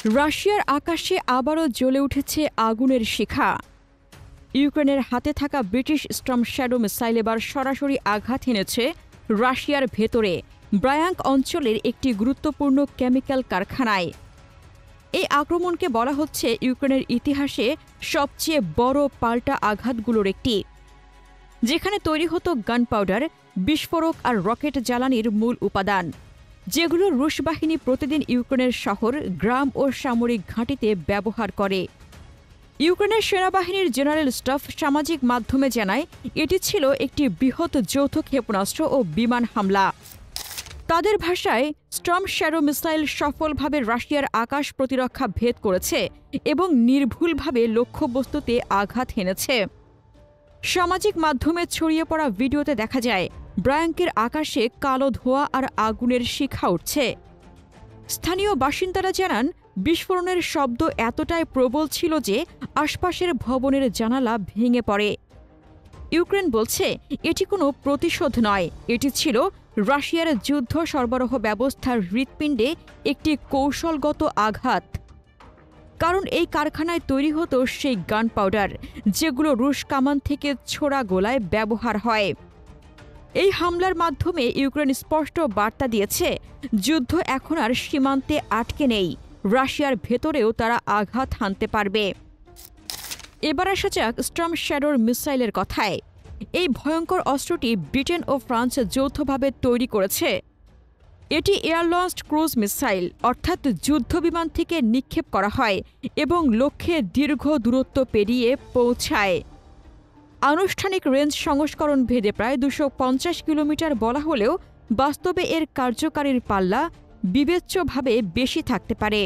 রাশিয়ার আকাশে আবারও জ্বলে উঠেছে আগুনের শিখা। ইউক্রেনের হাতে থাকা ব্রিটিশ স্টর্ম শ্যাডো মিসাইল এবার সরাসরি আঘাত এনেছে রাশিয়ার ভেতরে ব্রায়াঙ্ক অঞ্চলের একটি গুরুত্বপূর্ণ কেমিক্যাল কারখানায়। এই আক্রমণকে বলা হচ্ছে ইউক্রেনের ইতিহাসে সবচেয়ে বড় পাল্টা আঘাতগুলোর একটি, যেখানে তৈরি হতো গান পাউডার, বিস্ফোরক আর রকেট জ্বালানির মূল উপাদান, যেগুলো রুশ বাহিনী প্রতিদিন ইউক্রেনের শহর, গ্রাম ও সামরিক ঘাঁটিতে ব্যবহার করে। ইউক্রেনের সেনাবাহিনীর জেনারেল স্টাফ সামাজিক মাধ্যমে জানায় এটি ছিল একটি বৃহৎ যৌথ ক্ষেপণাস্ত্র ও বিমান হামলা। তাদের ভাষায়, স্টর্ম শ্যাডো মিসাইল সফলভাবে রাশিয়ার আকাশ প্রতিরক্ষা ভেদ করেছে এবং নির্ভুলভাবে লক্ষ্যবস্তুতে আঘাত হেনেছে। সামাজিক মাধ্যমে ছড়িয়ে পড়া ভিডিওতে দেখা যায় ব্রায়াঙ্কের আকাশে কালো ধোঁয়া আর আগুনের শিখা উঠছে। স্থানীয় বাসিন্দারা জানান, বিস্ফোরণের শব্দ এতটাই প্রবল ছিল যে আশপাশের ভবনের জানালা ভেঙে পড়ে। ইউক্রেন বলছে এটি কোনো প্রতিশোধ নয়, এটি ছিল রাশিয়ার যুদ্ধ সরবরাহ ব্যবস্থার হৃৎপিণ্ডে একটি কৌশলগত আঘাত। কারণ এই কারখানায় তৈরি হতো সেই গান পাউডার, যেগুলো রুশ কামান থেকে ছোড়া গোলায় ব্যবহার হয়। এই হামলার মাধ্যমে ইউক্রেন স্পষ্ট বার্তা দিয়েছে, যুদ্ধ এখন আর সীমান্তে আটকে নেই, রাশিয়ার ভেতরেও তারা আঘাত হানতে পারবে। এবার আসা যাক স্টর্ম শ্যাডোর মিসাইলের কথায়। এই ভয়ঙ্কর অস্ত্রটি ব্রিটেন ও ফ্রান্স যৌথভাবে তৈরি করেছে। এটি এয়ার লঞ্চড ক্রুজ মিসাইল, অর্থাৎ যুদ্ধবিমান থেকে নিক্ষেপ করা হয় এবং লক্ষ্যে দীর্ঘ দূরত্ব পেরিয়ে পৌঁছায়। আনুষ্ঠানিক রেঞ্জ সংস্করণ ভেদে প্রায় 250 কিলোমিটার বলা হলেও বাস্তবে এর কার্যকারীর পাল্লা বিবেচ্যভাবে বেশি থাকতে পারে।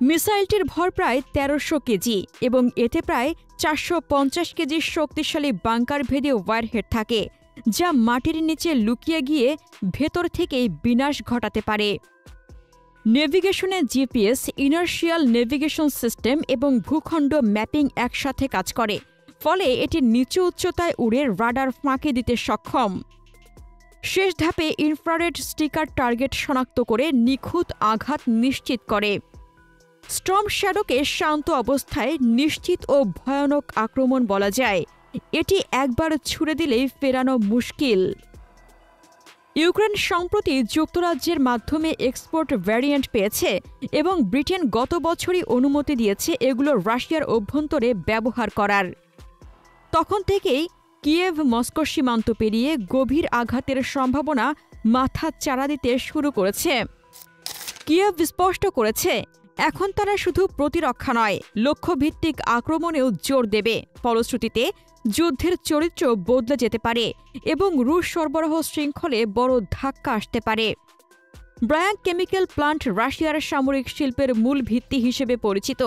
মিসাইলটির ভর প্রায় 1300 কেজি এবং এতে প্রায় 450 কেজির শক্তিশালী বাংকার ভেদে ওয়ারহেড থাকে, যা মাটির নিচে লুকিয়ে গিয়ে ভেতর থেকেই বিনাশ ঘটাতে পারে। নেভিগেশনে জিপিএস, ইনার্শিয়াল নেভিগেশন সিস্টেম এবং ভূখণ্ড ম্যাপিং একসাথে কাজ করে, ফলে এটি নিচু উচ্চতায় উড়ে রাডার ফাঁকি দিতে সক্ষম। শেষ ধাপে ইনফ্রারেড স্টিকার টার্গেট শনাক্ত করে নিখুঁত আঘাত নিশ্চিত করে। স্টর্ম শ্যাডোকে শান্ত অবস্থায় নিশ্চিত ও ভয়ানক আক্রমণ বলা যায়। এটি একবার ছুড়ে দিলেই ফেরানো মুশকিল। ইউক্রেন সম্প্রতি যুক্তরাজ্যের মাধ্যমে এক্সপোর্ট ভ্যারিয়েন্ট পেয়েছে এবং ব্রিটেন গত বছরই অনুমতি দিয়েছে এগুলো রাশিয়ার অভ্যন্তরে ব্যবহার করার। তখন থেকেই কিয়েভ মস্কো সীমান্ত পেরিয়ে গভীর আঘাতের সম্ভাবনা মাথা চাড়া দিতে শুরু করেছে। কিয়েভ স্পষ্ট করেছে, এখন তারা শুধু প্রতিরক্ষা নয়, লক্ষ্যভিত্তিক আক্রমণেও জোর দেবে। ফলশ্রুতিতে যুদ্ধের চরিত্র বদলে যেতে পারে এবং রুশ সরবরাহ শৃঙ্খলে বড় ধাক্কা আসতে পারে। ব্রায়াঙ্ক কেমিক্যাল প্লান্ট রাশিয়ার সামরিক শিল্পের মূল ভিত্তি হিসেবে পরিচিত।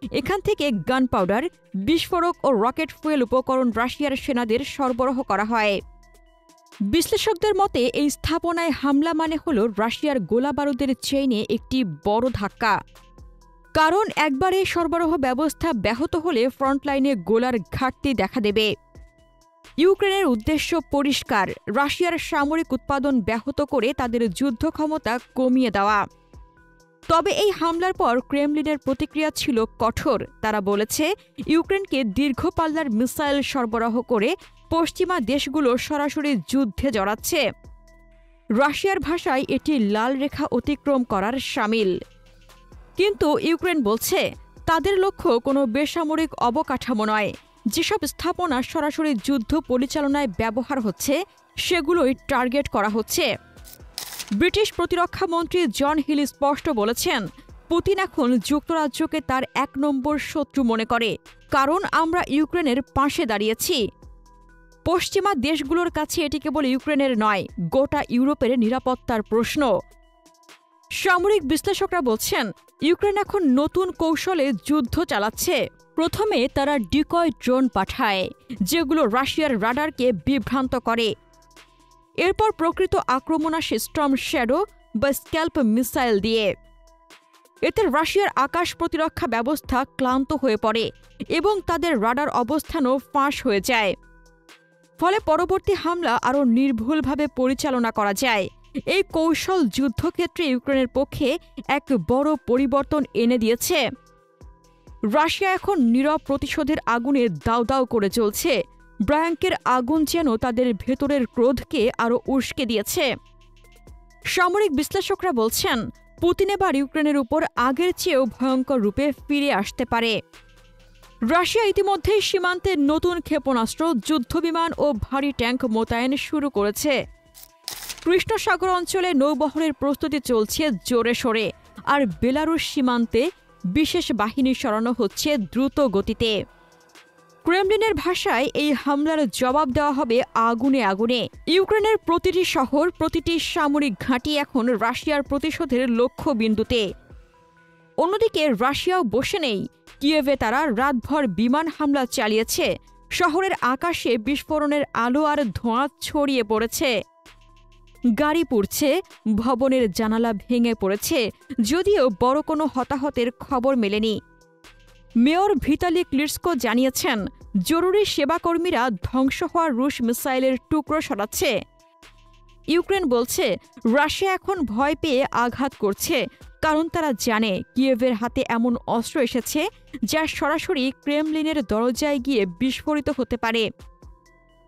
এখান থেকে গান পাউডার, বিস্ফোরক ও রকেট ফুয়েল উপকরণ রাশিয়ার সেনাদের সরবরাহ করা হয়। বিশ্লেষকদের মতে এই স্থাপনায় হামলা মানে হল রাশিয়ার গোলাবারুদের চেইনে একটি বড় ধাক্কা। কারণ একবারে সরবরাহ ব্যবস্থা ব্যাহত হলে ফ্রন্টলাইনে গোলার ঘাটতি দেখা দেবে। ইউক্রেনের উদ্দেশ্য পরিষ্কার, রাশিয়ার সামরিক উৎপাদন ব্যাহত করে তাদের যুদ্ধ ক্ষমতা কমিয়ে দেওয়া। তবে এই হামলার পর ক্রেমলিনের প্রতিক্রিয়া ছিল কঠোর। তারা বলেছে, ইউক্রেনকে দীর্ঘ পাল্লার মিসাইল সরবরাহ করে পশ্চিমা দেশগুলো সরাসরি যুদ্ধে জড়াচ্ছে। রাশিয়ার ভাষায় এটি লাল রেখা অতিক্রম করার শামিল। কিন্তু ইউক্রেন বলছে, তাদের লক্ষ্য কোনো বেসামরিক অবকাঠামো নয়। যেসব স্থাপনা সরাসরি যুদ্ধ পরিচালনায় ব্যবহার হচ্ছে, সেগুলোই টার্গেট করা হচ্ছে। ব্রিটিশ প্রতিরক্ষা মন্ত্রী জন হিল স্পষ্ট বলেছেন, পুতিন এখন যুক্তরাজ্যকে তার 1 নম্বর শত্রু মনে করে, কারণ আমরা ইউক্রেনের পাশে দাঁড়িয়েছি। পশ্চিমা দেশগুলোর কাছে এটি কেবল ইউক্রেনের নয়, গোটা ইউরোপের নিরাপত্তার প্রশ্ন। সামরিক বিশ্লেষকরা বলছেন, ইউক্রেন এখন নতুন কৌশলে যুদ্ধ চালাচ্ছে। প্রথমে তারা ডিকয় ড্রোন পাঠায়, যেগুলো রাশিয়ার রাডারকে বিভ্রান্ত করে। এরপর প্রকৃত আক্রমণ আসে স্টর্ম শ্যাডো বা স্ক্যাল্প মিসাইল দিয়ে। এতে রাশিয়ার আকাশ প্রতিরক্ষা ব্যবস্থা ক্লান্ত হয়ে পড়ে এবং তাদের রাডার অবস্থানও ফাঁস হয়ে যায়। ফলে পরবর্তী হামলা আরও নির্ভুলভাবে পরিচালনা করা যায়। এই কৌশল যুদ্ধক্ষেত্রে ইউক্রেনের পক্ষে এক বড় পরিবর্তন এনে দিয়েছে। রাশিয়া এখন নীরব প্রতিশোধের আগুনে দাউ দাউ করে চলছে। ব্রায়াঙ্কের আগুন যেন তাদের ভেতরের ক্রোধকে আরও উস্কে দিয়েছে। সামরিক বিশ্লেষকরা বলছেন, পুতিন এবার ইউক্রেনের উপর আগের চেয়েও ভয়ঙ্কর রূপে ফিরে আসতে পারে। রাশিয়া ইতিমধ্যেই সীমান্তে নতুন ক্ষেপণাস্ত্র, যুদ্ধবিমান ও ভারী ট্যাঙ্ক মোতায়েন শুরু করেছে। কৃষ্ণ সাগর অঞ্চলে নৌবহরের প্রস্তুতি চলছে জোরে সোরে, আর বেলারুশ সীমান্তে বিশেষ বাহিনী সরানো হচ্ছে দ্রুত গতিতে। ক্রেমলিনের ভাষায় এই হামলার জবাব দেওয়া হবে আগুনে আগুনে। ইউক্রেনের প্রতিটি শহর, প্রতিটি সামরিক ঘাঁটি এখন রাশিয়ার প্রতিশোধের লক্ষ্যবিন্দুতে। অন্যদিকে রাশিয়াও বসে নেই। কিয়েভে তারা রাতভর বিমান হামলা চালিয়েছে। শহরের আকাশে বিস্ফোরণের আলো আর ধোঁয়া ছড়িয়ে পড়েছে। গাড়ি পুড়ছে, ভবনের জানালা ভেঙে পড়েছে, যদিও বড় কোনো হতাহতের খবর মেলেনি। মেয়র ভিতালি ক্লিটসকো জানিয়েছেন, জরুরি সেবাকর্মীরা ধ্বংস হওয়া রুশ মিসাইলের টুকরো সরাচ্ছে। ইউক্রেন বলছে, রাশিয়া এখন ভয় পেয়ে আঘাত করছে, কারণ তারা জানে কিয়েভের হাতে এমন অস্ত্র এসেছে যা সরাসরি ক্রেমলিনের দরজায় গিয়ে বিস্ফোরিত হতে পারে।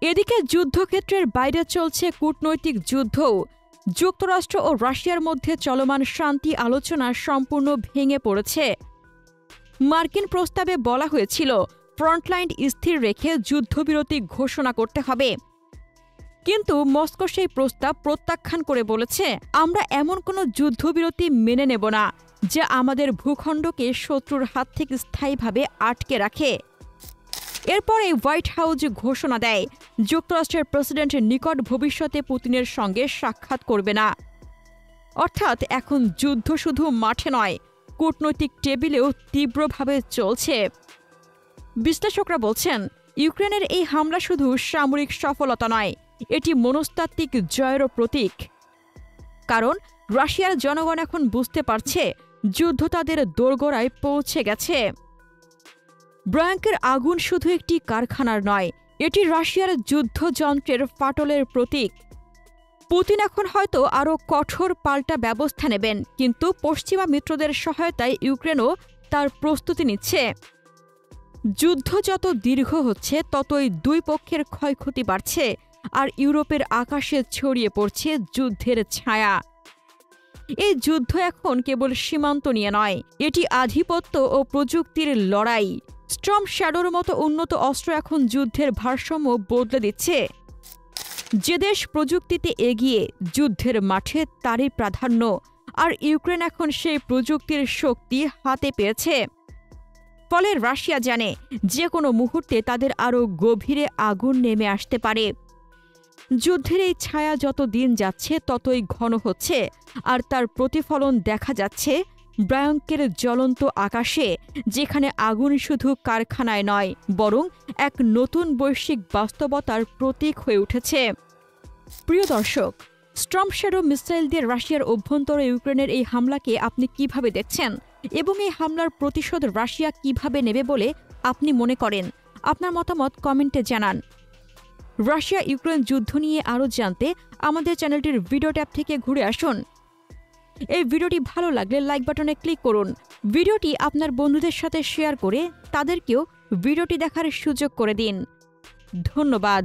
এদিকে যুদ্ধক্ষেত্রের বাইরে চলছে কূটনৈতিক যুদ্ধও। যুক্তরাষ্ট্র ও রাশিয়ার মধ্যে চলমান শান্তি আলোচনা সম্পূর্ণ ভেঙে পড়েছে। মার্কিন প্রস্তাবে বলা হয়েছিল, ফ্রন্টলাইন স্থির রেখে যুদ্ধবিরতি ঘোষণা করতে হবে। কিন্তু মস্কো সেই প্রস্তাব প্রত্যাখ্যান করে বলেছে, আমরা এমন কোনো যুদ্ধবিরতি মেনে নেব না যা আমাদের ভূখণ্ডকে শত্রুর হাত থেকে স্থায়ীভাবে আটকে রাখে। এরপর হোয়াইট হাউস ঘোষণা দেয়, যুক্তরাষ্ট্রের প্রেসিডেন্ট নিকট ভবিষ্যতে পুতিনের সঙ্গে সাক্ষাৎ করবে না। অর্থাৎ এখন যুদ্ধ শুধু মাঠে নয়, কূটনৈতিক টেবিলেও তীব্রভাবে চলছে। বিশ্লেষকরা বলছেন, ইউক্রেনের এই হামলা শুধু সামরিক সফলতা নয়, এটি মনস্তাত্ত্বিক জয়েরও প্রতীক। কারণ রাশিয়ার জনগণ এখন বুঝতে পারছে যুদ্ধ তাদের দোরগোড়ায় পৌঁছে গেছে। ব্রায়াঙ্কের আগুন শুধু একটি কারখানার নয়, এটি রাশিয়ার যুদ্ধযন্ত্রের ফাটলের প্রতীক। পুতিন এখন হয়তো আরও কঠোর পাল্টা ব্যবস্থা নেবেন, কিন্তু পশ্চিমা মিত্রদের সহায়তায় ইউক্রেনও তার প্রস্তুতি নিচ্ছে। যুদ্ধ যত দীর্ঘ হচ্ছে, ততই দুই পক্ষের ক্ষয়ক্ষতি বাড়ছে, আর ইউরোপের আকাশে ছড়িয়ে পড়ছে যুদ্ধের ছায়া। এই যুদ্ধ এখন কেবল সীমান্ত নিয়ে নয়, এটি আধিপত্য ও প্রযুক্তির লড়াই। স্টর্ম শ্যাডোর মতো উন্নত অস্ত্র এখন যুদ্ধের ভারসাম্য বদলে দিচ্ছে। যে দেশ প্রযুক্তিতে এগিয়ে, যুদ্ধের মাঠে তারই প্রাধান্য, আর ইউক্রেন এখন সেই প্রযুক্তির শক্তি হাতে পেয়েছে। ফলে রাশিয়া জানে, যে কোনো মুহূর্তে তাদের আরও গভীরে আগুন নেমে আসতে পারে। যুদ্ধের এই ছায়া যত দিন যাচ্ছে ততই ঘন হচ্ছে, আর তার প্রতিফলন দেখা যাচ্ছে ব্রায়াঙ্কের জ্বলন্ত আকাশে, যেখানে আগুন শুধু কারখানায় নয়, বরং এক নতুন বৈশ্বিক বাস্তবতার প্রতীক হয়ে উঠেছে। প্রিয় দর্শক, স্টর্ম শ্যাডো মিসাইল দিয়ে রাশিয়ার অভ্যন্তরে ইউক্রেনের এই হামলাকে আপনি কিভাবে দেখছেন, এবং এই হামলার প্রতিশোধ রাশিয়া কিভাবে নেবে বলে আপনি মনে করেন? আপনার মতামত কমেন্টে জানান। রাশিয়া ইউক্রেন যুদ্ধ নিয়ে আরও জানতে আমাদের চ্যানেলটির ভিডিও ট্যাব থেকে ঘুরে আসুন। এই ভিডিওটি ভালো লাগলে লাইক বাটনে ক্লিক করুন। ভিডিওটি আপনার বন্ধুদের সাথে শেয়ার করে তাদেরকেও ভিডিওটি দেখার সুযোগ করে দিন। ধন্যবাদ।